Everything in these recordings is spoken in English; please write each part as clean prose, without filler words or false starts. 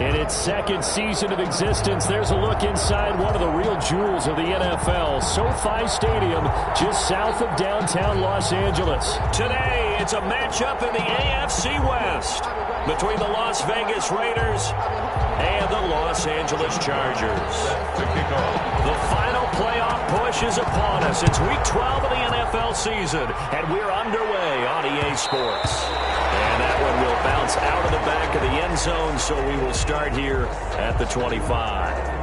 In its second season of existence, there's a look inside one of the real jewels of the NFL, SoFi Stadium, just south of downtown Los Angeles. Today, it's a matchup in the AFC West between the Las Vegas Raiders and the Los Angeles Chargers. The final playoff push is upon us. It's Week 12 of the NFL season, and we're underway on EA Sports. And that one will bounce out of the back of the end zone, so we will start here at the 25.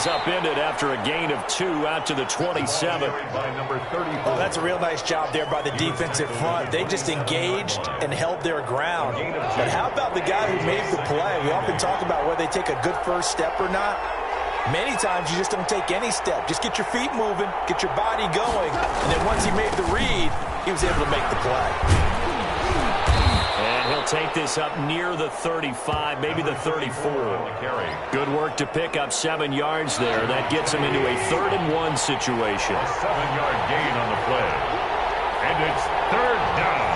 Upended after a gain of 2 out to the 27. Oh, that's a real nice job there by the defensive front. They just engaged and held their ground. But how about the guy who made the play? We often talk about whether they take a good first step or not. Many times you just don't take any step. Just get your feet moving, get your body going, and then once he made the read, he was able to make the play. And he'll take this up near the 35, maybe the 34. Good work to pick up 7 yards there. That gets him into a 3rd-and-1 situation. A 7-yard gain on the play. And it's 3rd down.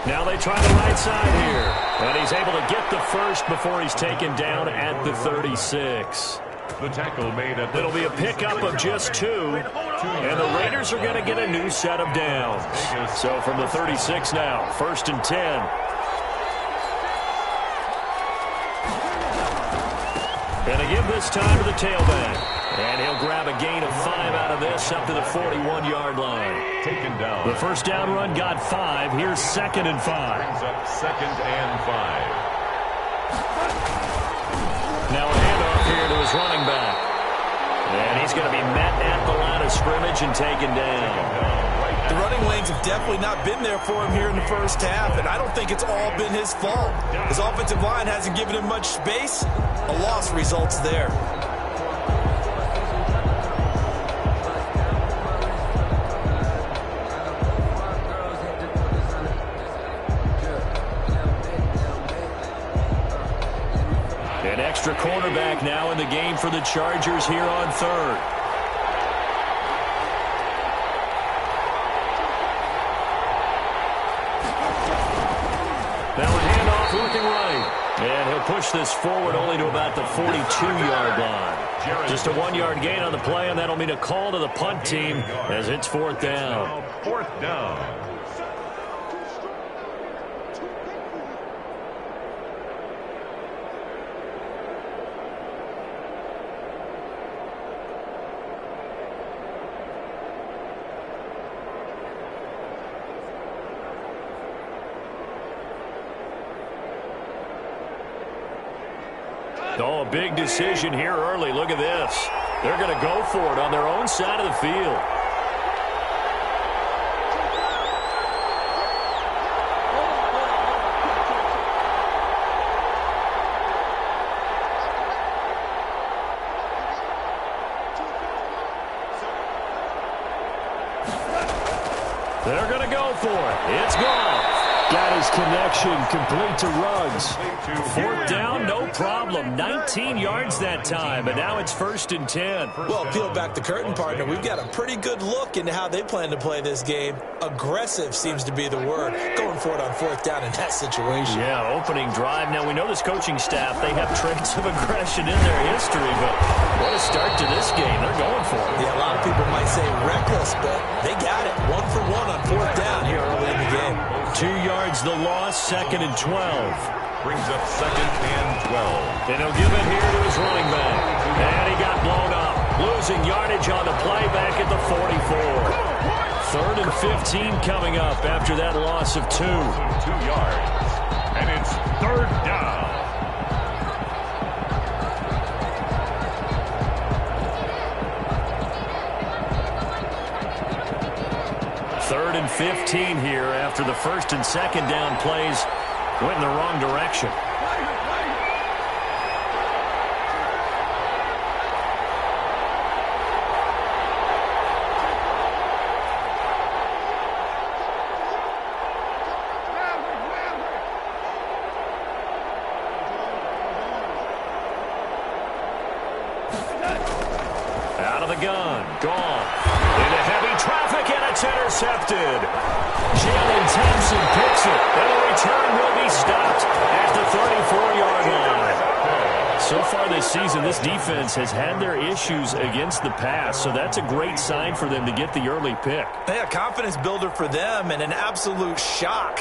Now they try the right side here. And he's able to get the first before he's taken down at the 36. The tackle made at the It'll be a pickup of just 2. And the Raiders are going to get a new set of downs. So from the 36 now, 1st and 10. And a give this time to the tailback. And he'll grab a gain of 5 out of this up to the 41-yard line. Taken down. The first down run got 5. Here's 2nd and 5. Brings up 2nd and 5. Now a handoff here to his running back. And he's going to be met at the line of scrimmage and taken down. The running lanes have definitely not been there for him here in the first half, and I don't think it's all been his fault. His offensive line hasn't given him much space. A loss results there. An extra cornerback now in the game for the Chargers here on 3rd. Now a handoff looking right. And he'll push this forward only to about the 42-yard line. Just a 1-yard gain on the play, and that'll mean a call to the punt team as it's 4th down. 4th down. Oh, a big decision here early. Look at this. They're going to go for it on their own side of the field. They're going to go for it. It's gone. Got his connection complete to Ruggs. 4th down, no problem. 19 yards that time, and now it's 1st and 10. Well, peel back the curtain, partner. We've got a pretty good look into how they plan to play this game. Aggressive seems to be the word. Going for it on 4th down in that situation. Yeah, opening drive. Now, we know this coaching staff, they have traits of aggression in their history, but what a start to this game. They're going for it. Yeah, a lot of people might say reckless, but they got it. 1 for 1 on 4th down here early in the game. 2 yards the loss, 2nd and 12. Brings up 2nd and 12. And he'll give it here to his running back. And he got blown up. Losing yardage on the play back at the 44. 3rd and 15 coming up after that loss of 2. 2 yards. And it's 3rd down. Third and 15 here after the 1st and 2nd down plays went in the wrong direction. Out of the gun, gone. Into heavy traffic, and it's intercepted. Jalen Thompson picks it, and the return will be stopped at the 34-yard line. So far this season, this defense has had their issues against the pass, so that's a great sign for them to get the early pick. Yeah, confidence builder for them and an absolute shock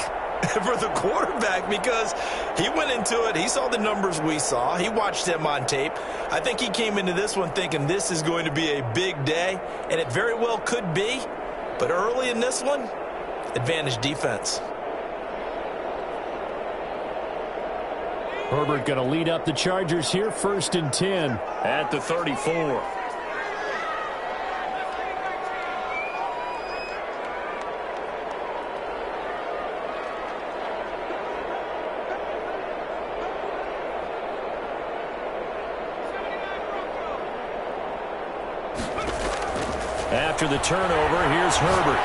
for the quarterback because he went into it. He saw the numbers we saw. He watched them on tape. I think he came into this one thinking this is going to be a big day, and it very well could be. But early in this one, advantage defense. Herbert going to lead up the Chargers here, 1st and 10 at the 34. After the turnover, here's Herbert.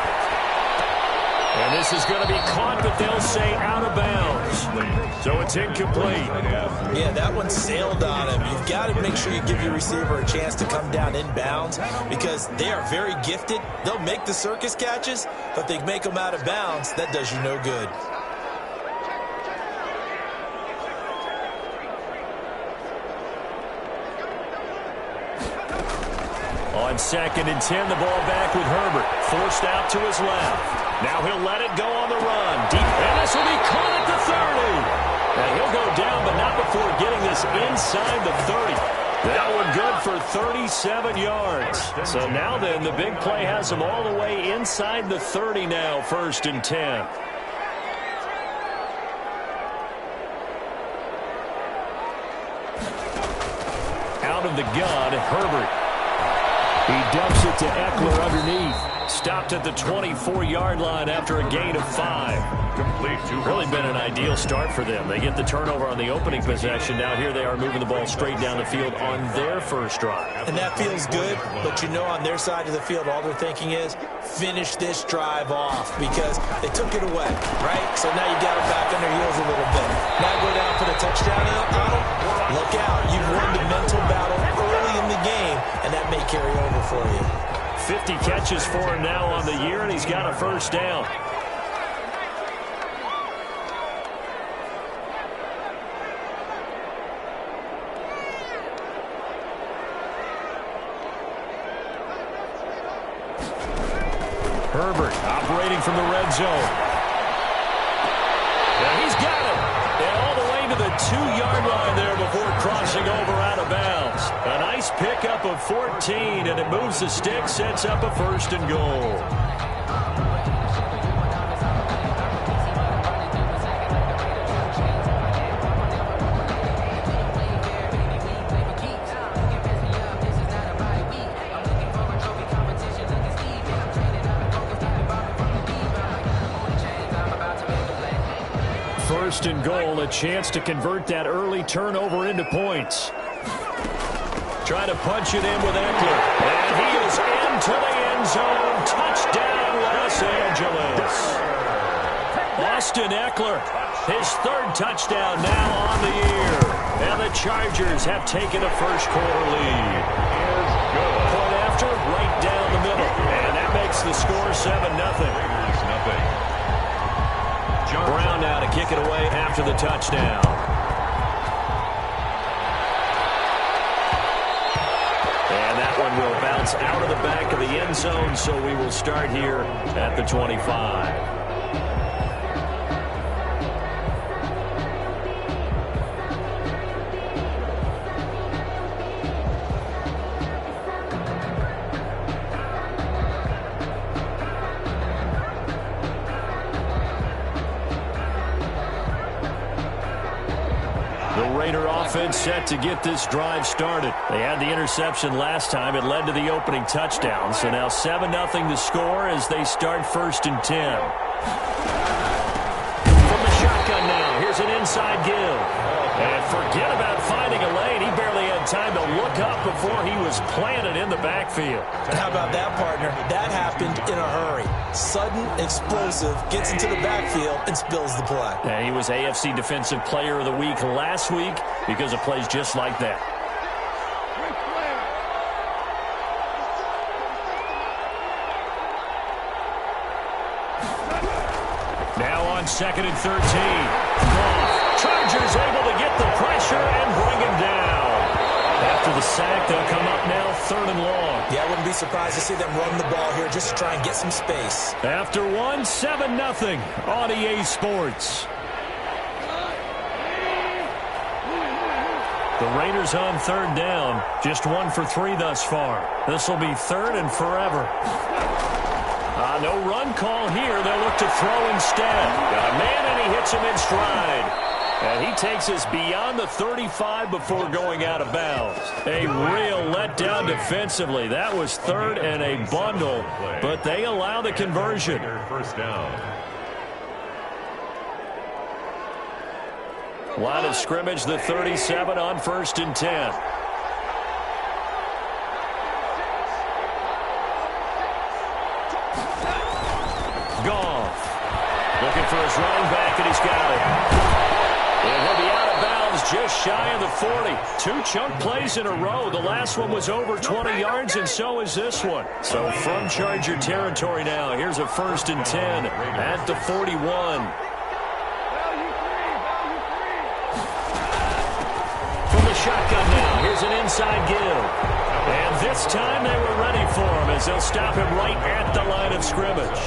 And this is going to be caught, but they'll say out of bounds. So it's incomplete. Yeah, that one sailed on him. You've got to make sure you give your receiver a chance to come down inbounds because they are very gifted. They'll make the circus catches, but they make them out of bounds. That does you no good. On 2nd and 10, the ball back with Herbert. Forced out to his left. Now he'll let it go on the run. Deep, and this will be caught at the 30. And he'll go down, but not before getting this inside the 30. That one good for 37 yards. So now then, the big play has him all the way inside the 30 now, 1st and 10. Out of the gun, Herbert. He dumps it to Eckler underneath. Stopped at the 24-yard line after a gain of 5. Complete to Really been an ideal start for them. They get the turnover on the opening possession. Now here they are moving the ball straight down the field on their first drive. And that feels good, but you know on their side of the field, all they're thinking is finish this drive off because they took it away, right? So now you got them back on their heels a little bit. Now go down for the touchdown on them. Look out. You've won the mental battle early in the game, and that may carry over for you. 50 catches for him now on the year, and he's got a first down. Herbert operating from the red zone. And he's got it. And all the way to the 2-yard line there before crossing over out of bounds. A nice pickup of 14, and it moves the stick, sets up a 1st and goal. First and goal, a chance to convert that early turnover into points. Trying to punch it in with Eckler. And he is into the end zone. Touchdown, Los Angeles. Austin Eckler, his 3rd touchdown now on the year. And the Chargers have taken a first-quarter lead. Point after, right down the middle. And that makes the score 7-0. Brown now to kick it away after the touchdown. And that one will bounce out of the back of the end zone, so we will start here at the 25. The Raider offense set to get this drive started. They had the interception last time. It led to the opening touchdown. So now 7-0 to score as they start 1st and 10. From the shotgun now, here's an inside give. And forget about finding a lane. He barely had time to look up before he was planted in the backfield. How about that, partner? That happened in a hurry. Sudden, explosive, gets into the backfield and spills the play. And he was AFC Defensive Player of the Week last week because of plays just like that. Now on 2nd and 13. Goff. Chargers able to get the pressure and bring him down. After the sack, they'll come up now 3rd and long. Yeah, I wouldn't be surprised to see them run the ball here just to try and get some space. After 7-0 on EA Sports. The Raiders on 3rd down. Just 1 for 3 thus far. This will be 3rd and forever. No run call here. They'll look to throw instead. Got a man, and he hits him in stride. And he takes us beyond the 35 before going out of bounds. A real letdown defensively. That was 3rd and a bundle, but they allow the conversion. 1st down. Line of scrimmage, the 37 on 1st and 10. Goff looking for his running back, and he's got it. And he'll be out of bounds just shy of the 40. 2 chunk plays in a row. The last one was over 20 yards, and so is this one. So from Charger territory now, here's a 1st and 10 at the 41. From the shotgun now, here's an inside give. And this time they were ready for him as they'll stop him right at the line of scrimmage.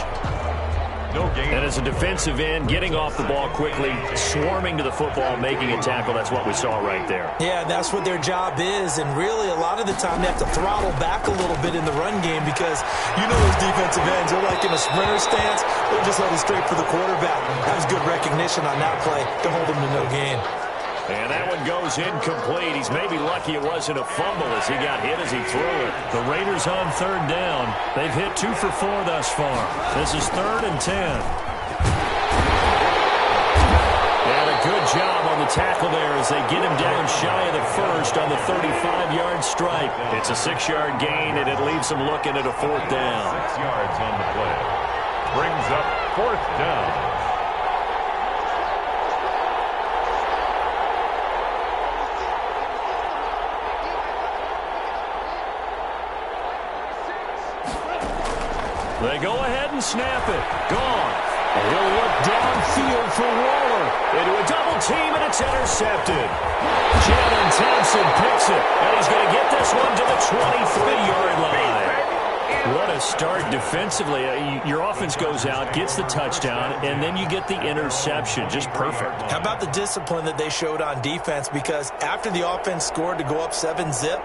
No gain. And as a defensive end, getting off the ball quickly, swarming to the football, making a tackle, that's what we saw right there. Yeah, that's what their job is, and really a lot of the time they have to throttle back a little bit in the run game because you know those defensive ends, they're like in a sprinter stance, they're just headed straight for the quarterback. That was good recognition on that play to hold him to no gain. And that one goes incomplete. He's maybe lucky it wasn't a fumble as he got hit as he threw it. The Raiders on 3rd down. They've hit 2 for 4 thus far. This is 3rd and 10. And a good job on the tackle there as they get him down shy of the 1st on the 35-yard strike. It's a 6-yard gain, and it leaves them looking at a 4th down. 6 yards on the play. Brings up 4th down. They go ahead and snap it. Gone. He'll look downfield for Waller. Into a double team, and it's intercepted. Jalen Thompson picks it, and he's going to get this one to the 23-yard line. What a start defensively. Your offense goes out, gets the touchdown, and then you get the interception. Just perfect. How about the discipline that they showed on defense? Because after the offense scored to go up 7-zip,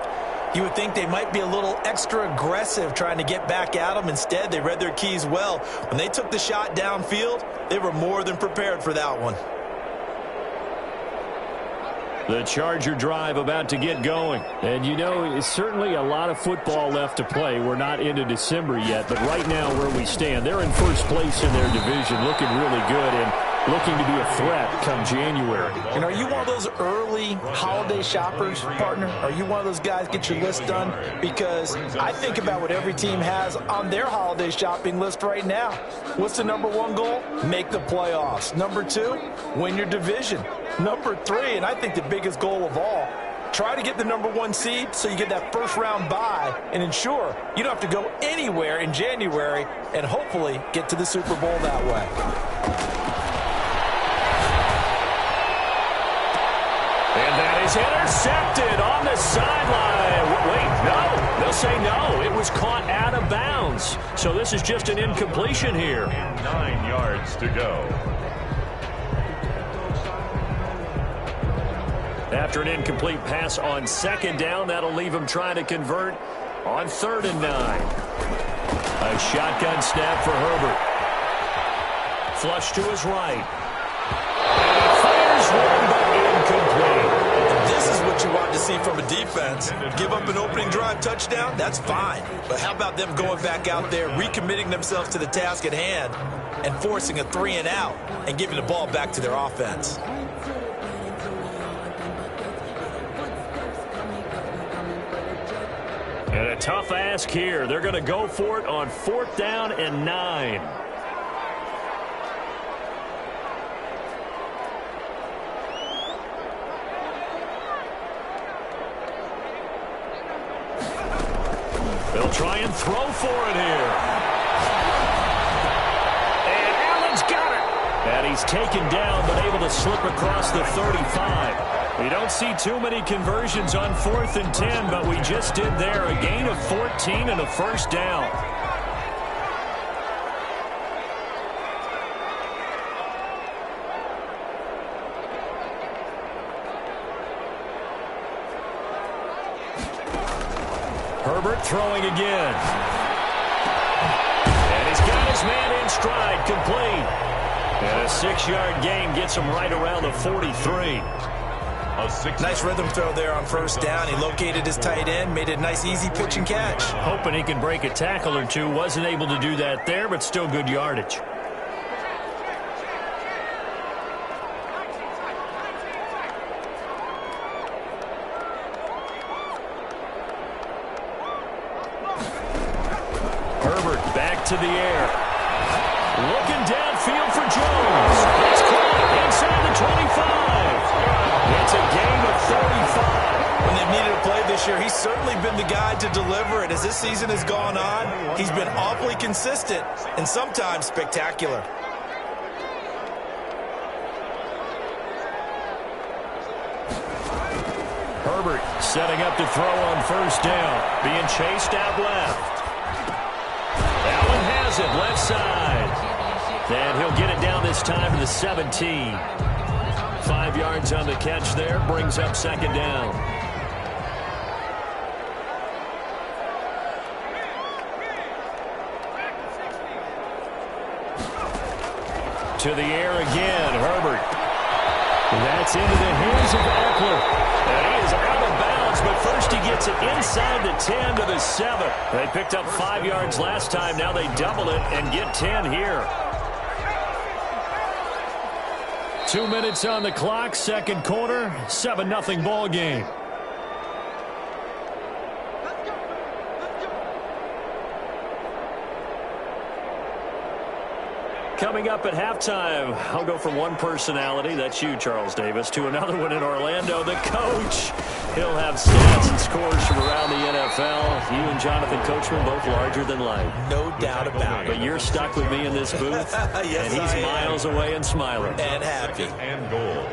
you would think they might be a little extra aggressive trying to get back at them. Instead, they read their keys well. When they took the shot downfield, they were more than prepared for that one. The Charger drive about to get going. And, you know, it's certainly a lot of football left to play. We're not into December yet, but right now where we stand, they're in 1st place in their division, looking really good and looking to be a threat come January. And are you one of those early holiday shoppers, partner? Are you one of those guys get your list done? Because I think about what every team has on their holiday shopping list right now. What's the #1 goal? Make the playoffs. #2, win your division. #3, and I think the biggest goal of all, try to get the #1 seed so you get that 1st-round bye and ensure you don't have to go anywhere in January and hopefully get to the Super Bowl that way. And that is intercepted on the sideline. Wait, no. They'll say no. It was caught out of bounds. So this is just an incompletion here. 9 yards to go. After an incomplete pass on 2nd down, that'll leave him trying to convert on 3rd and 9. A shotgun snap for Herbert. Flush to his right. And he fires one, but incomplete. this is what you want to see from a defense. Give up an opening drive touchdown, that's fine. But how about them going back out there, recommitting themselves to the task at hand, and forcing a 3-and-out and giving the ball back to their offense? And a tough ask here. They're going to go for it on 4th down and 9. They'll try and throw for it here. And Allen's got it. And he's taken down, but able to slip across the 35. We don't see too many conversions on 4th and 10, but we just did there. A gain of 14 and a first down. Herbert throwing again. And he's got his man in stride, complete. And a 6-yard gain gets him right around the 43. Nice rhythm throw there on 1st down. He located his tight end, made a nice easy pitch and catch. Hoping he can break a tackle or two. Wasn't able to do that there, but still good yardage. Herbert back to the air. Looking downfield for Jones. He's caught inside the 25. It's a gain of 35. When they've needed a play this year, he's certainly been the guy to deliver it. As this season has gone on, he's been awfully consistent and sometimes spectacular. Herbert setting up to throw on 1st down. Being chased out left. Allen has it left side. And he'll get it down this time to the 17. 5 yards on the catch there. Brings up 2nd down. To the air again, Herbert. That's into the hands of Eckler. And he is out of bounds, but first he gets it inside the 10 to the 7. They picked up 5 yards last time. Now they double it and get 10 here. 2 minutes on the clock, 2nd quarter, 7-0 ball game. Coming up at halftime, I'll go from one personality, that's you, Charles Davis, to another one in Orlando, the coach. He'll have stats and scores from around the NFL. You and Jonathan Coachman, both larger than life. No doubt about it. But you're stuck with me in this booth, yes, and he's miles away and smiling. And happy. And goal.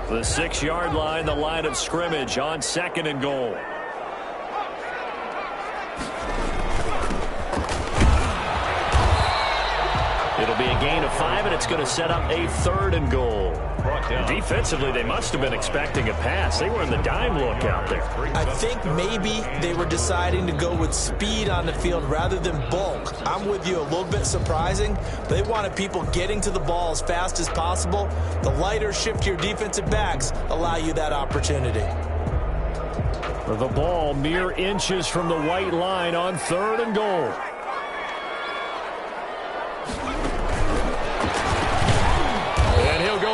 The 6-yard line, the line of scrimmage on 2nd and goal. It'll be a gain of 5, and it's going to set up a 3rd and goal. Defensively, they must have been expecting a pass. They were in the dime look out there. I think maybe they were deciding to go with speed on the field rather than bulk. I'm with you, a little bit surprising. They wanted people getting to the ball as fast as possible. The lighter, shiftier defensive backs allow you that opportunity. The ball mere inches from the white line on 3rd and goal.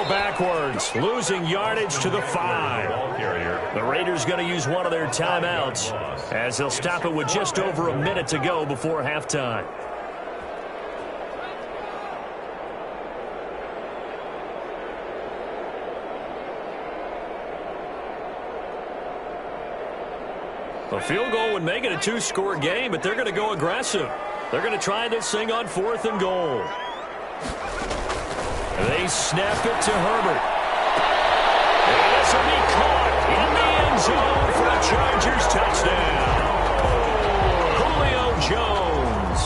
Backwards, losing yardage to the 5. The Raiders going to use one of their timeouts as they'll stop it with just over a minute to go before halftime. A field goal would make it a 2-score game, but they're going to go aggressive. They're going to try this thing on 4th and goal. They snap it to Herbert. And this will be caught in the end zone for a Chargers touchdown. Julio Jones,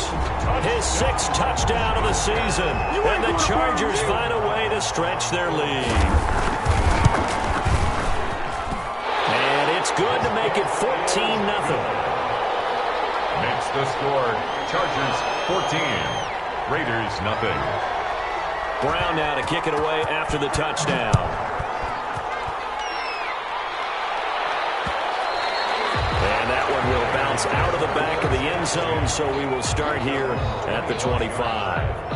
his 6th touchdown of the season. And the Chargers find a way to stretch their lead. And it's good to make it 14-0. Makes the score Chargers 14, Raiders nothing. Brown now to kick it away after the touchdown. And that one will bounce out of the back of the end zone, so we will start here at the 25.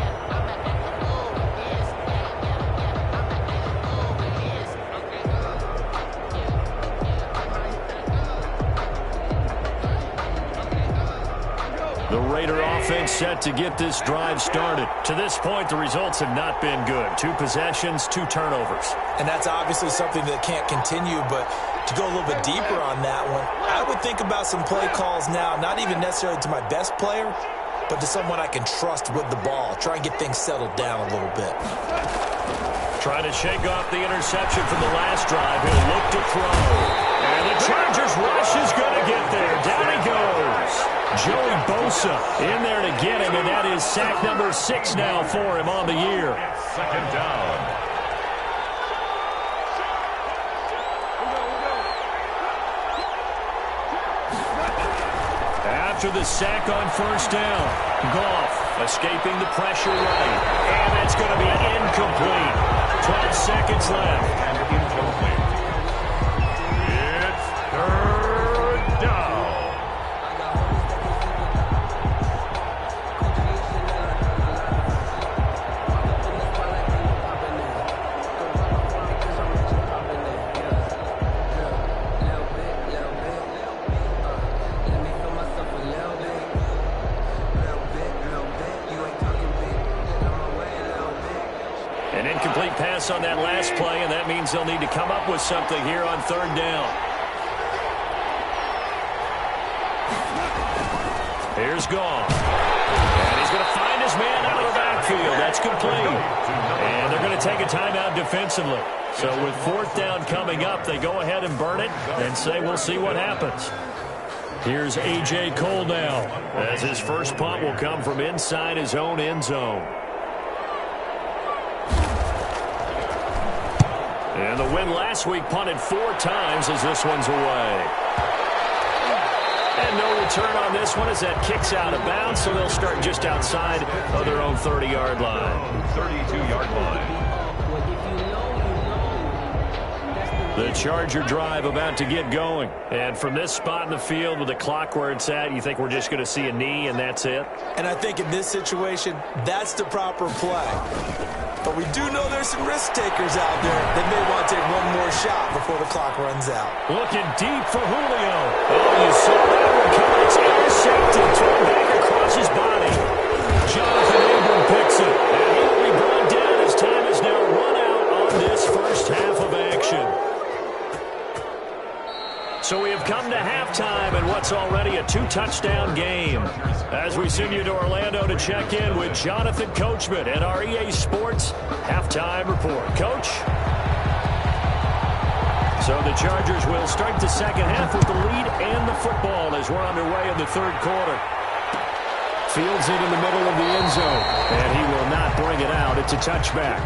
The Raider offense set to get this drive started. To this point, the results have not been good. 2 possessions, 2 turnovers. And that's obviously something that can't continue, but to go a little bit deeper on that one, I would think about some play calls now, not even necessarily to my best player, but to someone I can trust with the ball. Try and get things settled down a little bit. Trying to shake off the interception from the last drive. He'll look to throw. And the Chargers rush is going to get there. Down he goes. Joey Bosa in there to get him, and that is sack number 6 now for him on the year. Second down. After the sack on first down, Goff escaping the pressure right, and it's going to be incomplete. 12 seconds left. And incomplete. It's third down. An incomplete pass on that last play, and that means they'll need to come up with something here on third down. Here's Goff. And he's going to find his man out of the backfield. That's complete. And they're going to take a timeout defensively. So with fourth down coming up, they go ahead and burn it and say we'll see what happens. Here's A.J. Cole now, as his first punt will come from inside his own end zone. And the win last week punted 4 times as this one's away. And no return on this one as that kicks out of bounds, so they'll start just outside of their own 30-yard line. 32-yard line. The Charger drive about to get going. And from this spot in the field with the clock where it's at, you think we're just going to see a knee and that's it? And I think in this situation, that's the proper play. But we do know there's some risk takers out there that may want to take one more shot before the clock runs out. Looking deep for Julio. Oh, you saw that one coming. It's intercepted. Thrown back across his body. Jonathan Abram picks it. And he will be brought down as time is now run out on this first half of action. So we have come to halftime in what's already a 2-touchdown game. As we send you to Orlando to check in with Jonathan Coachman at our EA Sports Halftime Report. Coach? So the Chargers will start the second half with the lead and the football as we're underway in the third quarter. Fields it in the middle of the end zone, and he will not bring it out. It's a touchback.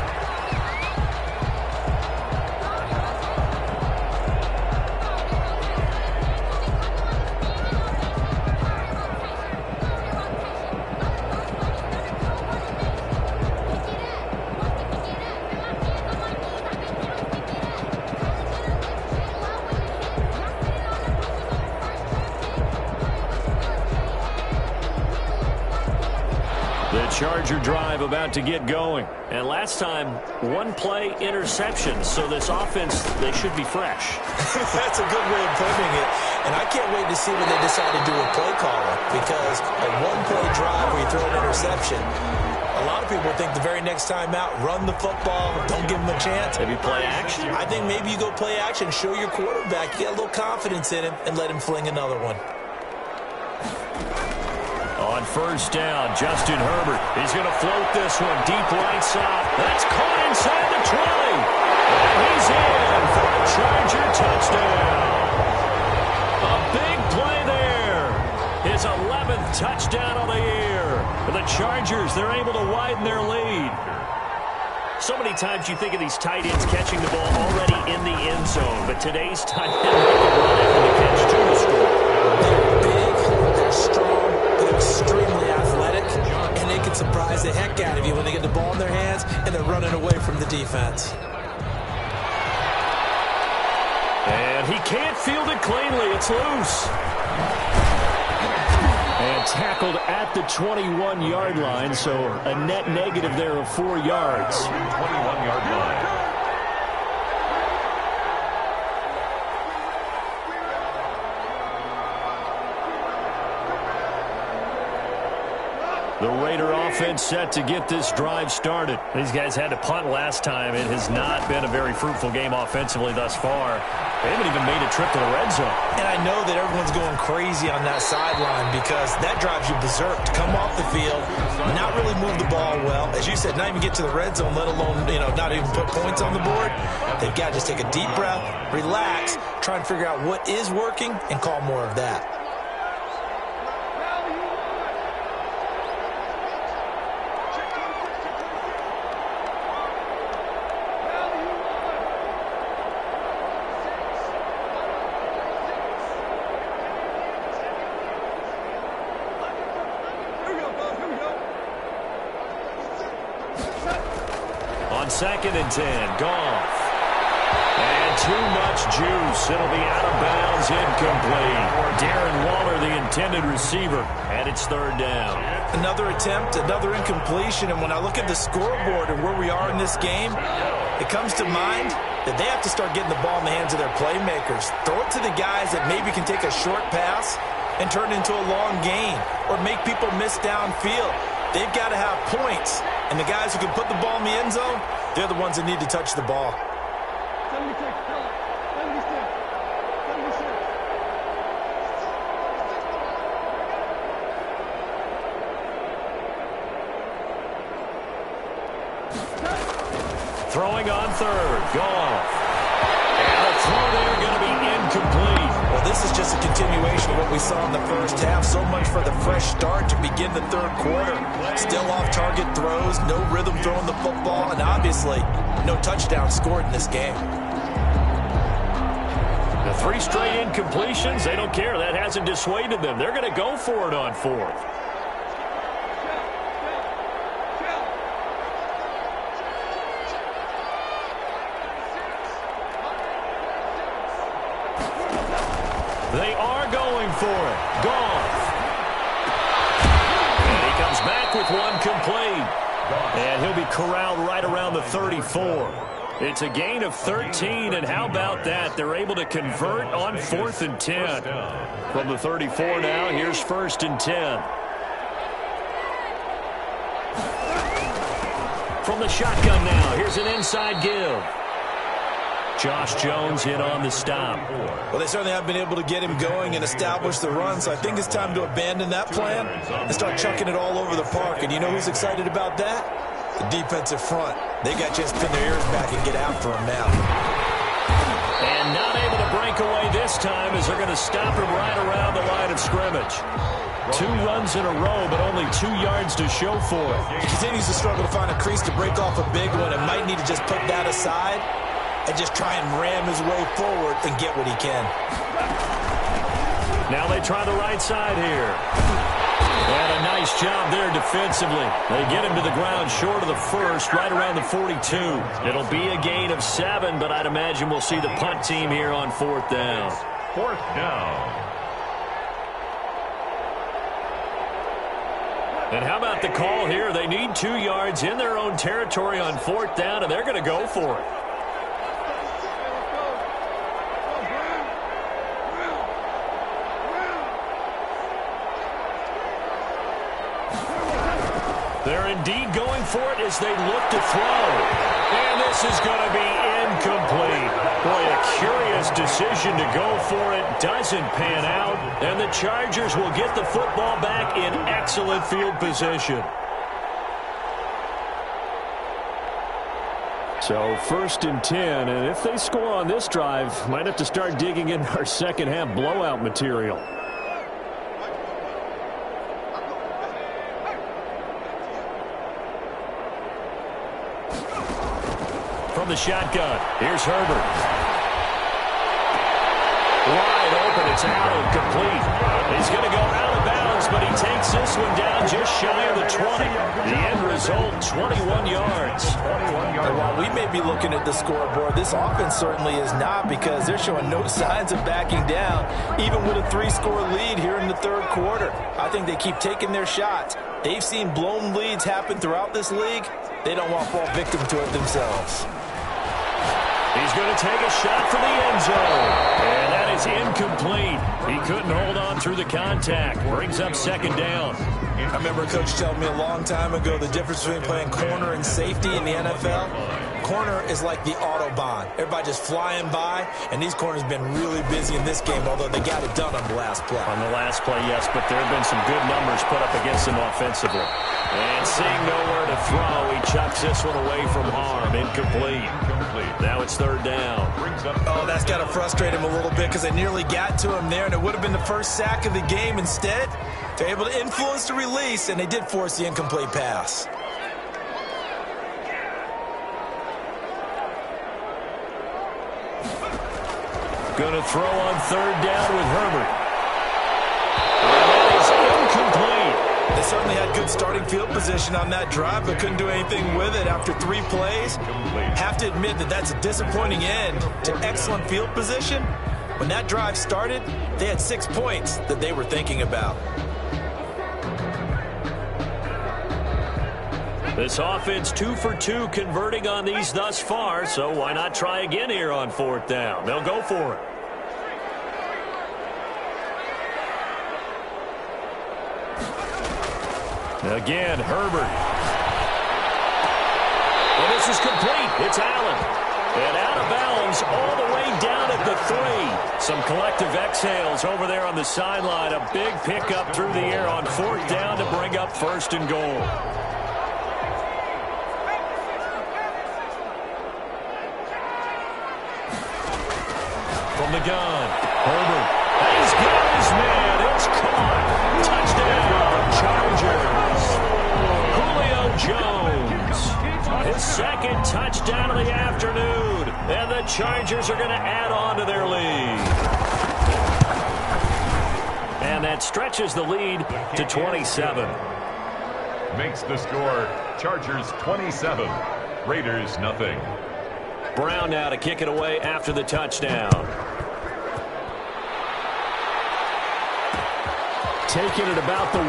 Charger drive about to get going. And last time, 1-play interception. So this offense, they should be fresh. That's a good way of putting it. And I can't wait to see when they decide to do a play caller. Because a 1-play drive where you throw an interception, a lot of people think the very next time out, run the football, don't give them a chance. Maybe play action. I think maybe you go play action, show your quarterback, get a little confidence in him, and let him fling another one. On first down, Justin Herbert. He's going to float this one deep right side. That's caught inside the 20. And he's in for a Charger touchdown. A big play there. His 11th touchdown of the year. For the Chargers, they're able to widen their lead. So many times you think of these tight ends catching the ball already in the end zone, but today's tight end can run after the catch to the score. They're big, they're strong, they're extremely athletic, and they they can surprise the heck out of you when they get the ball in their hands and they're running away from the defense. And he can't field it cleanly. It's loose. And tackled at the 21-yard line, so a net negative there of 4 yards. 21-yard line. The Raider offense set to get this drive started. These guys had to punt last time. It has not been a very fruitful game offensively thus far. They haven't even made a trip to the red zone. And I know that everyone's going crazy on that sideline because that drives you berserk to come off the field, not really move the ball well. As you said, not even get to the red zone, let alone, not even put points on the board. They've got to just take a deep breath, relax, try and figure out what is working, and call more of that. Second and 10, Goff. And too much juice. It'll be out of bounds, incomplete. Darren Waller, the intended receiver, and it's third down. Another attempt, another incompletion, and when I look at the scoreboard and where we are in this game, it comes to mind that they have to start getting the ball in the hands of their playmakers. Throw it to the guys that maybe can take a short pass and turn it into a long gain or make people miss downfield. They've got to have points, and the guys who can put the ball in the end zone, they're the ones that need to touch the ball. Throwing on third, Goff. And the throw there going to be incomplete. Well, this is just a continuation of what we saw in the first half. So much for the fresh start to begin the third quarter. Still off-target throws, no rhythm throwing the football, and obviously no touchdown scored in this game. The 3 straight incompletions, they don't care. That hasn't dissuaded them. They're going to go for it on fourth. They are going for it. Goff. And he comes back with one complete. And he'll be corralled right around the 34. It's a gain of 13, and how about that? They're able to convert on 4th and 10. From the 34 now, here's 1st and 10. From the shotgun now, here's an inside give. Josh Jones in on the stop. Well, they certainly have been able to get him going and establish the run, so I think it's time to abandon that plan and start chucking it all over the park. And you know who's excited about that? The defensive front. They got a chance to pin their ears back and get after him now. And not able to break away this time as they're going to stop him right around the line of scrimmage. 2 runs in a row, but only 2 yards to show for it. He continues to struggle to find a crease to break off a big one and might need to just put that aside and just try and ram his way forward and get what he can. Now they try the right side here. And a nice job there defensively. They get him to the ground short of the first, right around the 42. It'll be a gain of 7, but I'd imagine we'll see the punt team here on 4th down. 4th down. And how about the call here? They need 2 yards in their own territory on 4th down, and they're going to go for it. They're indeed going for it as they look to throw. And this is going to be incomplete. Boy, a curious decision to go for it. Doesn't pan out. And the Chargers will get the football back in excellent field position. So 1st and 10. And if they score on this drive, might have to start digging in our second half blowout material. From the shotgun, here's Herbert. Wide open, it's out, complete. He's going to go out of bounds but he takes this one down just shy of the 20. The end result, 21 yards. And while we may be looking at the scoreboard, this offense certainly is not, because they're showing no signs of backing down, even with a 3-score lead here in the third quarter. I think they keep taking their shots. They've seen blown leads happen throughout this league. They don't want to fall victim to it themselves. He's going to take a shot for the end zone. And that is incomplete. He couldn't hold on through the contact. Brings up second down. I remember a coach telling me a long time ago the difference between playing corner and safety in the NFL. Corner is like the Autobahn. Everybody just flying by, and these corners have been really busy in this game, although they got it done on the last play. On the last play, yes, but there have been some good numbers put up against him offensively. And seeing nowhere to throw, he chucks this one away from harm. Incomplete. Now it's third down. Oh, that's got to frustrate him a little bit, because they nearly got to him there, and it would have been the first sack of the game. Instead, they're able to influence the release, and they did force the incomplete pass. Going to throw on third down with Herbert. And that is incomplete. They certainly had good starting field position on that drive, but couldn't do anything with it after 3 plays. Have to admit that that's a disappointing end to excellent field position. When that drive started, they had 6 points that they were thinking about. This offense 2 for 2 converting on these thus far, so why not try again here on fourth down? They'll go for it. Again, Herbert. And this is complete. It's Allen. And out of bounds all the way down at the 3. Some collective exhales over there on the sideline. A big pickup through the air on fourth down to bring up first and goal. From the gun, Herbert. He's got his man. It's caught. Touchdown, Chargers. Julio Jones. His second touchdown of the afternoon. And the Chargers are going to add on to their lead. And that stretches the lead to 27. Makes the score Chargers 27, Raiders nothing. Brown now to kick it away after the touchdown. Taking it about the 1.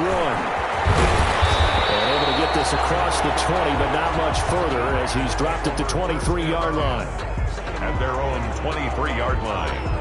And able to get this across the 20, but not much further as he's dropped it to 23-yard line. At their own 23-yard line.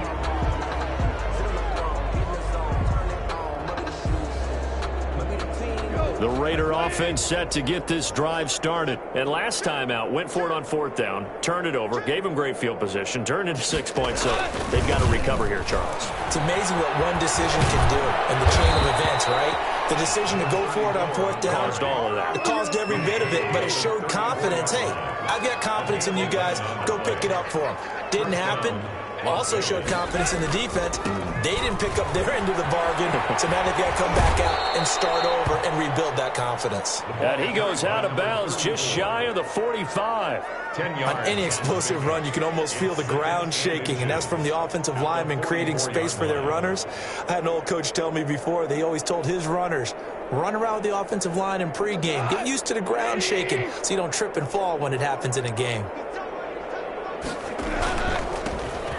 The Raider offense set to get this drive started. And last time out, went for it on fourth down, turned it over, gave him great field position, turned into 6 points. So they've got to recover here, Charles. It's amazing what one decision can do in the chain of events, right? The decision to go for it on fourth down. Caused all of that. It caused every bit of it, but it showed confidence. Hey, I've got confidence in you guys. Go pick it up for them. Didn't happen. Also showed confidence in the defense. They didn't pick up their end of the bargain, so now they've got to come back out and start over and rebuild that confidence. And he goes out of bounds just shy of the 45. 10 yards. On any explosive run, you can almost feel the ground shaking, and that's from the offensive linemen creating space for their runners. I had an old coach tell me before, they always told his runners, run around the offensive line in pregame. Get used to the ground shaking so you don't trip and fall when it happens in a game.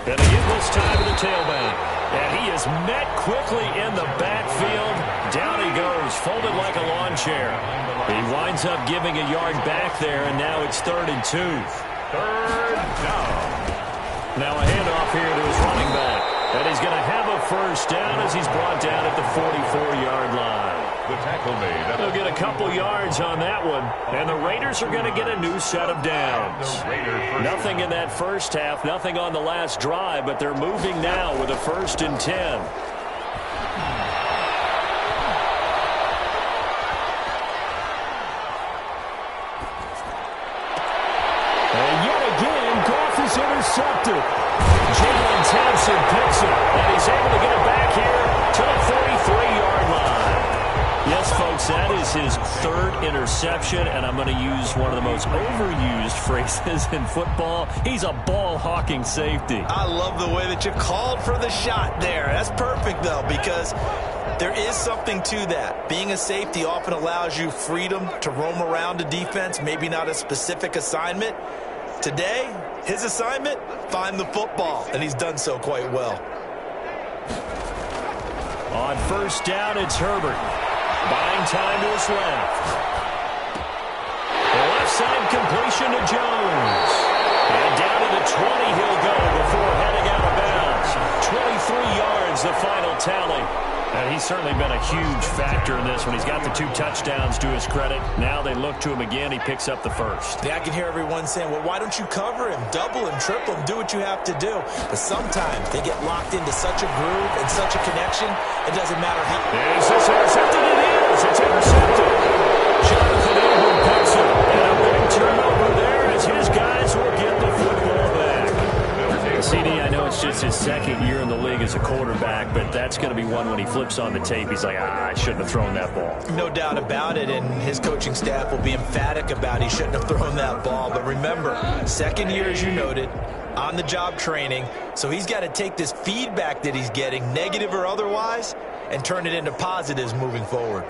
And they give this time to the tailback. And he is met quickly in the backfield. Down he goes, folded like a lawn chair. He winds up giving a yard back there, and now it's 3rd and 2. Third down. Now a handoff here to his running back. And he's going to have a first down as he's brought down at the 44-yard line. The tackle made. They'll get a couple yards on that one, and the Raiders are going to get a new set of downs. Nothing in that first half, nothing on the last drive, but they're moving now with a 1st and 10. And yet again, Goff is intercepted. Jalen Thompson picks it, and he's able to get it back here to the 43-yard line. Yes, folks, that is his 3rd interception, and I'm going to use one of the most overused phrases in football. He's a ball-hawking safety. I love the way that you called for the shot there. That's perfect, though, because There is something to that. Being a safety often allows you freedom to roam around a defense, maybe not a specific assignment. Today, his assignment, find the football, and he's done so quite well. On first down, it's Herbert. Buying time to his left. The left side completion to Jones. And down to the 20 he'll go before heading out of bounds. 23 yards, the final tally. And he's certainly been a huge factor in this one. He's got the 2 touchdowns to his credit. Now they look to him again. He picks up the first. Yeah, I can hear everyone saying, well, why don't you cover him, double him, triple him, do what you have to do. But sometimes they get locked into such a groove and such a connection, it doesn't matter how. Is this intercepted? It is. It's intercepted. Jonathan Ingram picks it. And a big turnover there as his guys will get the football back. CD, I know it's just his second year in the league as a quarterback, but that's going to be one when he flips on the tape. He's like, I shouldn't have thrown that ball. No doubt about it, and his coaching staff will be emphatic about he shouldn't have thrown that ball. But remember, second year, as you noted, on-the-job training, so he's got to take this feedback that he's getting, negative or otherwise, and turn it into positives moving forward.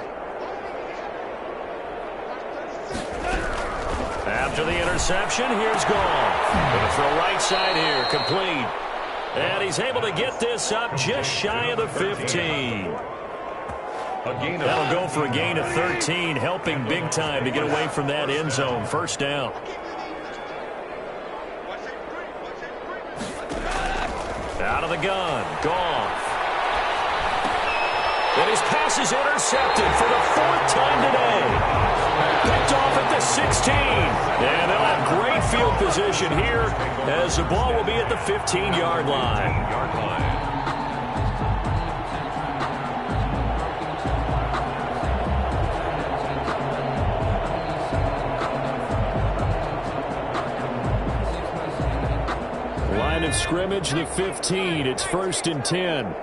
After the interception, here's Goff. Going to throw right side here, complete. And he's able to get this up just shy of the 15. That'll go for a gain of 13, helping big time to get away from that end zone. First down. Out of the gun, Goff. And his pass is intercepted for the 4th time today. Picked off at the 16. And they'll have great field position here as the ball will be at the 15-yard line. Line of scrimmage, the 15. It's 1st and 10.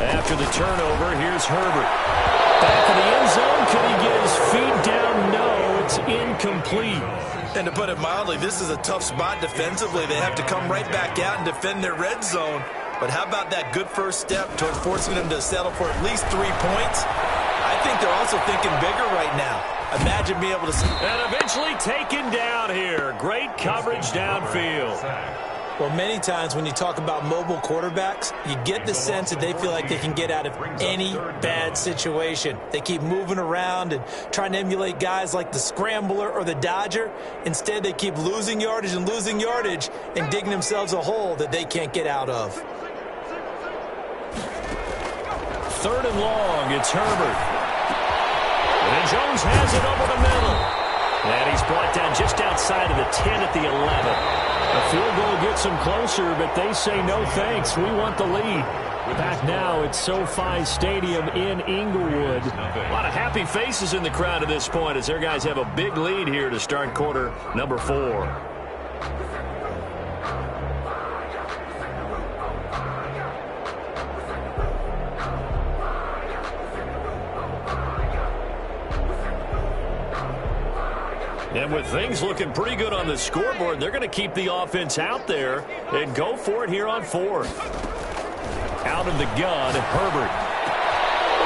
After the turnover, here's Herbert. Back in the end zone. Can he get his feet down? No, it's incomplete. And to put it mildly, this is a tough spot defensively. They have to come right back out and defend their red zone. But how about that good first step toward forcing them to settle for at least 3 points? I think they're also thinking bigger right now. Imagine being able to... And eventually taken down here. Great coverage downfield. Well, many times when you talk about mobile quarterbacks, you get the sense that they feel like they can get out of any bad situation. They keep moving around and trying to emulate guys like the Scrambler or the Dodger. Instead, they keep losing yardage and digging themselves a hole that they can't get out of. 3rd and long, it's Herbert. And Jones has it over the middle. And he's brought down just outside of the 10 at the 11. A field goal gets them closer, but they say no thanks. We want the lead. Back now at SoFi Stadium in Inglewood. A lot of happy faces in the crowd at this point as their guys have a big lead here to start quarter number 4. And with things looking pretty good on the scoreboard, they're going to keep the offense out there and go for it here on 4th. Out of the gun, Herbert.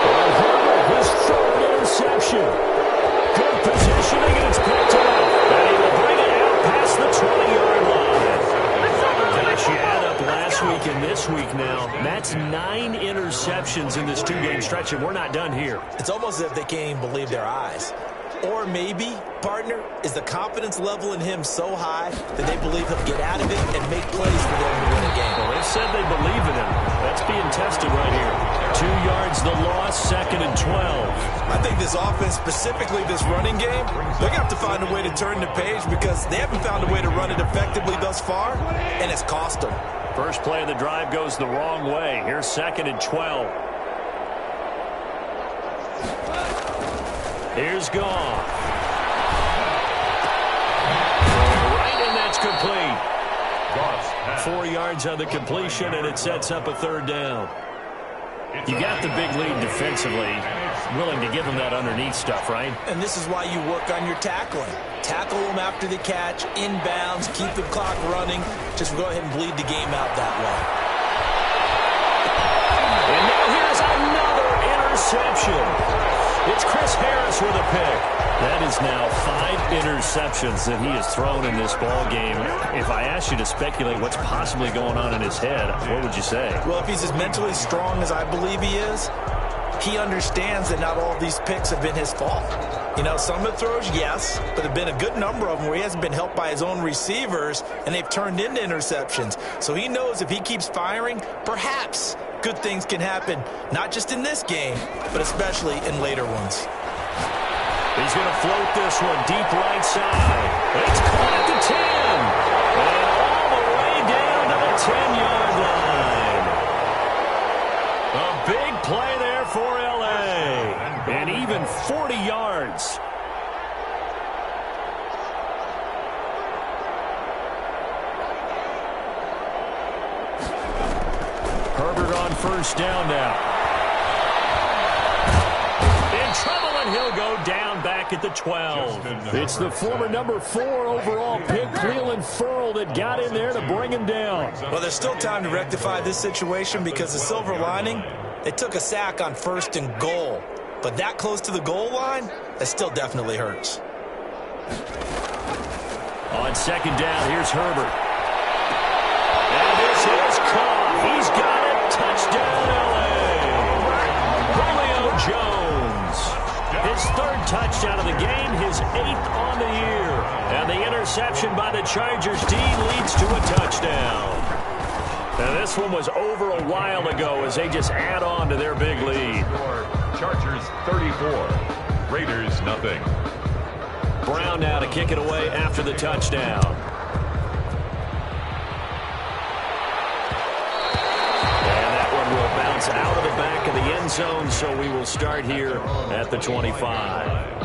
And Herbert, his 3rd interception. Good positioning, and it's picked up. And he will bring it out past the 20-yard line. Gosh, you add up last week and this week now. That's 9 interceptions in this 2-game stretch, and we're not done here. It's almost as if they can't even believe their eyes. Or maybe, partner, is the confidence level in him so high that they believe he'll get out of it and make plays for them to win a game. Well, they said they believe in him. That's being tested right here. 2 yards the loss, 2nd and 12. I think this offense, specifically this running game, they're going to have to find a way to turn the page because they haven't found a way to run it effectively thus far, and it's cost them. First play of the drive goes the wrong way. Here's 2nd and 12. Here's Goff. Right, and that's complete. 4 yards on the completion, and it sets up a 3rd down. You got the big lead defensively. willing to give him that underneath stuff, right? And this is why you work on your tackling. Tackle them after the catch, inbounds, keep the clock running. Just go ahead and bleed the game out that way. And now here's another interception. It's Chris Harris with a pick. That is now 5 interceptions that he has thrown in this ball game. If I asked you to speculate what's possibly going on in his head, what would you say? Well, if he's as mentally strong as I believe he is, he understands that not all of these picks have been his fault. You know, some of the throws, yes, but there have been a good number of them where he hasn't been helped by his own receivers, and they've turned into interceptions. So he knows if he keeps firing, perhaps good things can happen, not just in this game, but especially in later ones. He's going to float this one deep right side. It's caught at the 10. And all the way down to the 10-yard line. A big play there for L.A. And even 40 yards. Herbert on first down now. In trouble, and he'll go down back at the 12. It's the former number 4 overall pick, Clelin Ferrell, that got in there to bring him down. Well, there's still time to rectify this situation because the silver lining, they took a sack on 1st and goal. But that close to the goal line, that still definitely hurts. On 2nd down, here's Herbert. And this is caught. He's got it. Touchdown, L.A. Julio Jones. His 3rd touchdown of the game, his 8th on the year. And the interception by the Chargers D leads to a touchdown. Now, this one was over a while ago as they just add on to their big lead. Chargers 34, Raiders nothing. Brown now to kick it away after the touchdown. And that one will bounce out of the back of the end zone, so we will start here at the 25.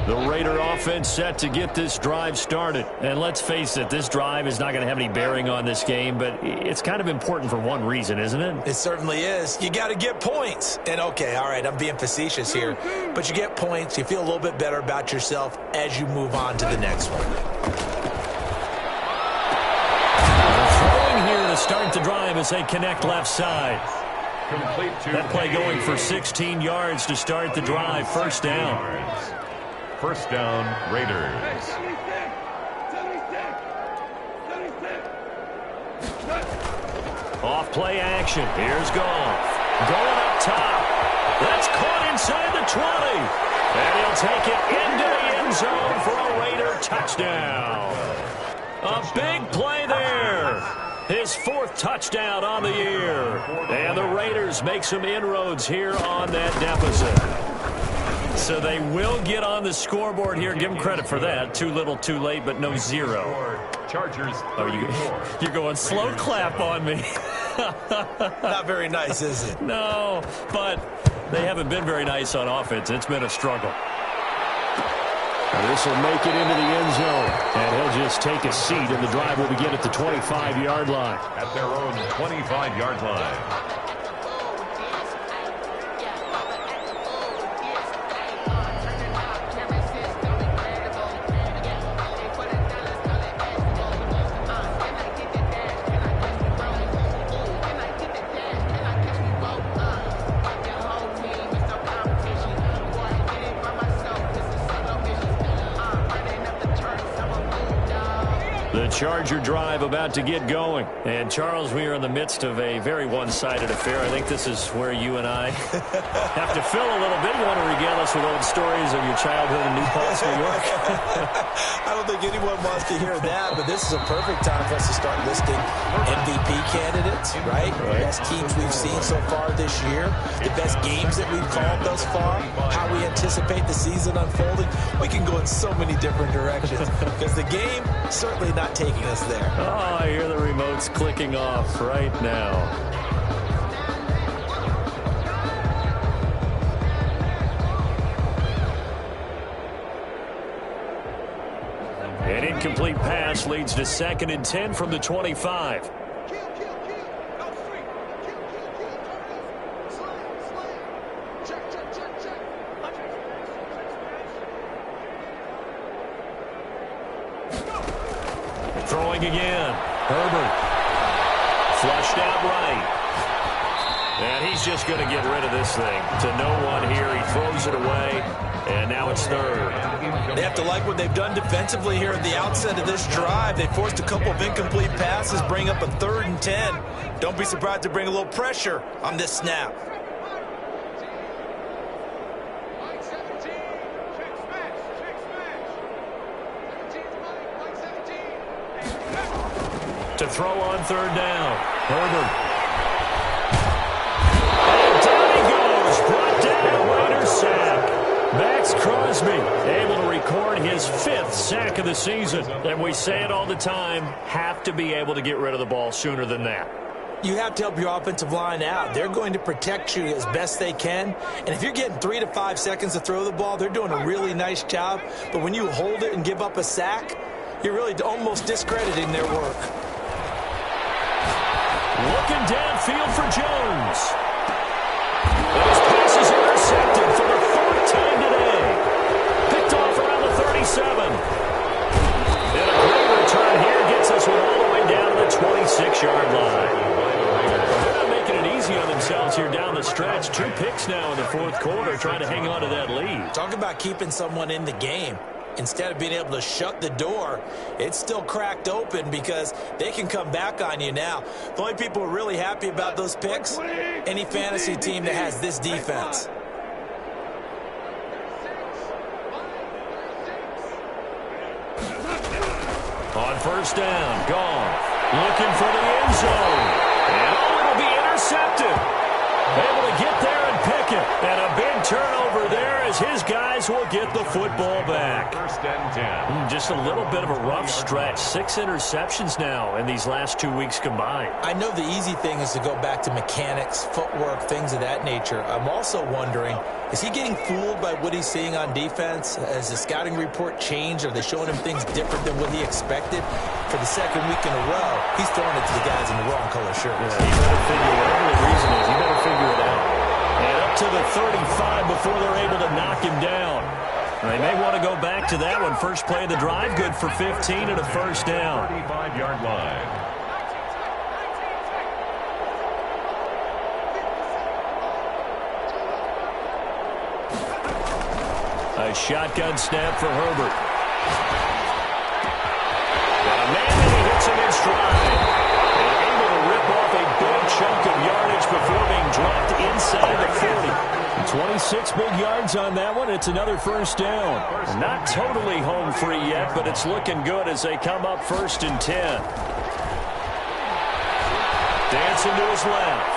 The Raider offense set to get this drive started. And let's face it, this drive is not going to have any bearing on this game, but it's kind of important for one reason, isn't it? It certainly is. You got to get points. And, okay, all right, I'm being facetious here. But you get points. You feel a little bit better about yourself as you move on to the next one. Throwing here to start the drive as they connect left side. That play going for 16 yards to start the drive. First down. First down, Raiders. Off play action. Here's Goff. Going up top. That's caught inside the 20. And he'll take it into the end zone for a Raider touchdown. A big play there. His 4th touchdown on the year. And the Raiders make some inroads here on that deficit. So they will get on the scoreboard here. Give them credit for that. Too little, too late, but no 0. Chargers. Oh, you're going slow clap on me. Not very nice, is it? No, but they haven't been very nice on offense. It's been a struggle. This will make it into the end zone. And he'll just take a seat, and the drive will begin at the 25-yard line. At their own 25-yard line. Charger drive about to get going. And, Charles, we are in the midst of a very one-sided affair. I think this is where you and I have to fill a little bit. You want to regale us with old stories of your childhood in New Paltz, New York? I don't think anyone wants to hear that, but this is a perfect time for us to start listing MVP candidates, right? The best teams we've seen so far this year, the best games that we've called thus far, how we anticipate the season unfolding. We can go in so many different directions because the game certainly not taking us there. Oh, I hear the remotes clicking off right now. An incomplete pass leads to 2nd and 10 from the 25. Throwing again. Herbert. Flushed out right. And he's just going to get rid of this thing. To no one here. He throws it away. And now it's third. They have to like what they've done defensively here at the outset of this drive. They forced a couple of incomplete passes, bring up a 3rd and 10. Don't be surprised to bring a little pressure on this snap. To throw on 3rd down. Herbert. And down he goes. Brought down. Raiders sack. Max Crosby able to record his 5th sack of the season. And we say it all the time, have to be able to get rid of the ball sooner than that. You have to help your offensive line out. They're going to protect you as best they can. And if you're getting 3 to 5 seconds to throw the ball, they're doing a really nice job. But when you hold it and give up a sack, you're really almost discrediting their work. Looking downfield for Jones. And his pass is intercepted for the 4th time today. Picked off around the 37. And a great return here gets us all the way down to the 26-yard line. They're not making it easy on themselves here down the stretch. 2 picks now in the 4th quarter, trying to hang on to that lead. Talk about keeping someone in the game. Instead of being able to shut the door, it's still cracked open because they can come back on you now. The only people who are really happy about those picks, any fantasy team that has this defense. On 1st down, Goff looking for the end zone. And it'll be intercepted. Able to get there and pick it. And a big turnover there as his guys will get the football back. 1st and 10. Just a little bit of a rough stretch. 6 interceptions now in these last 2 weeks combined. I know the easy thing is to go back to mechanics, footwork, things of that nature. I'm also wondering, is he getting fooled by what he's seeing on defense? Has the scouting report changed? Are they showing him things different than what he expected? For the 2nd week in a row, he's throwing it to the guys in the wrong color shirts. Yeah, you better figure whatever the reason is. You better figure it out. And up to the 35 before they're able to knock him down. They may want to go back to that one. First play of the drive, good for 15 and a 1st down. 35-yard line. A shotgun snap for Herbert. And a man that he hits him in stride. And able to rip off a big chunk of yardage before being dropped inside the 40. 26 big yards on that one. It's another 1st down. Not totally home free yet, but it's looking good as they come up 1st and 10. Dancing to his left.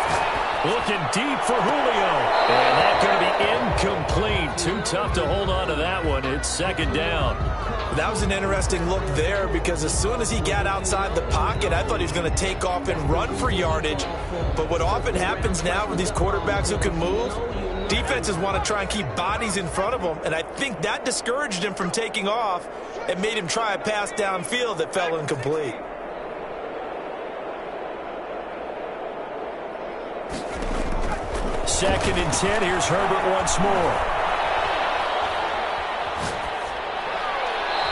Looking deep for Julio. And that's going to be incomplete. Too tough to hold on to that one. It's 2nd down. That was an interesting look there because as soon as he got outside the pocket, I thought he was going to take off and run for yardage. But what often happens now with these quarterbacks who can move, defenses want to try and keep bodies in front of them, and I think that discouraged him from taking off and made him try a pass downfield that fell incomplete. Second and 10. Here's Herbert once more.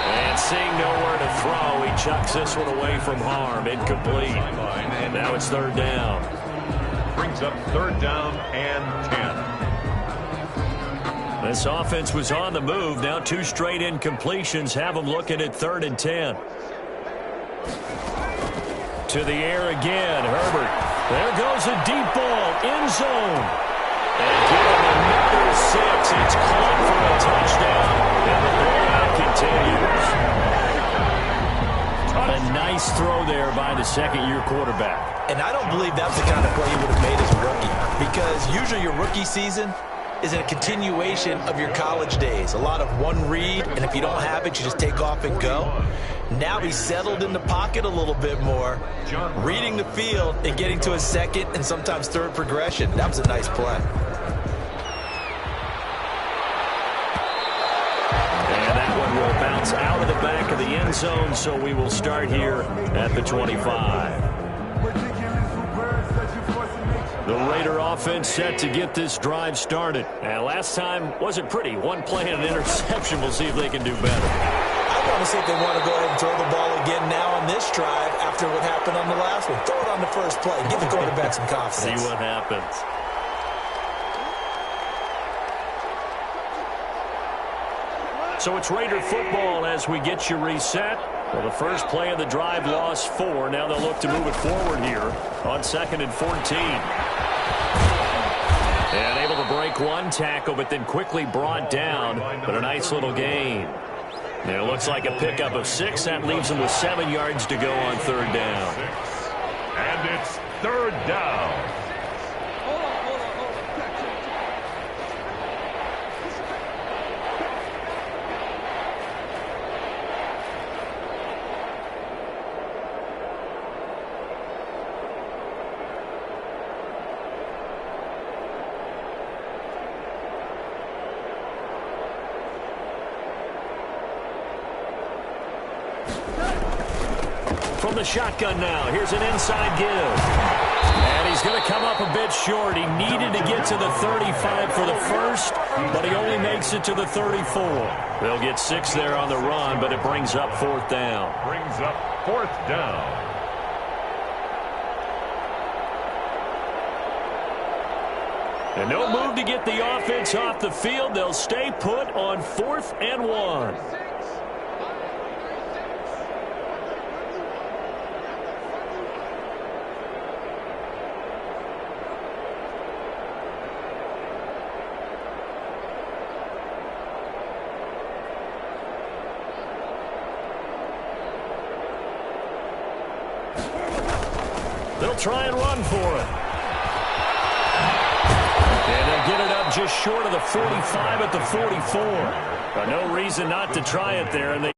And seeing nowhere to throw, he chucks this one away from harm. Incomplete. And now it's 3rd down. Brings up 3rd down and 10. This offense was on the move. Now 2 straight incompletions have them looking at 3rd and 10. To the air again, Herbert. There goes a deep ball, end zone. And give him another 6. It's called for a touchdown, and the blowout continues. A nice throw there by the 2nd-year quarterback. And I don't believe that's the kind of play he would have made as a rookie, because usually your rookie season is a continuation of your college days. A lot of one read, and if you don't have it, you just take off and go. Now he's settled in the pocket a little bit more, reading the field and getting to his 2nd and sometimes 3rd progression. That was a nice play. And that one will bounce out of the back of the end zone, so we will start here at the 25. The Raider offense set to get this drive started. And last time wasn't pretty. One play and an interception. We'll see if they can do better. I want almost think they want to go ahead and throw the ball again now on this drive after what happened on the last one. Throw it on the first play. Give the quarterback some confidence. See what happens. So it's Raider football as we get you reset. Well, the first play of the drive lost 4. Now they'll look to move it forward here on 2nd and 14. And able to break one tackle, but then quickly brought down. But a nice little gain. And it looks like a pickup of 6. That leaves them with 7 yards to go on 3rd down. And it's 3rd down. From the shotgun now, here's an inside give. And he's going to come up a bit short. He needed to get to the 35 for the first, but he only makes it to the 34. They'll get 6 there on the run, but it brings up 4th down. Brings up 4th down. And no move to get the offense off the field. They'll stay put on 4th and 1. They'll try and run for it. And they'll get it up just short of the 45 at the 44. But no reason not to try it there, and they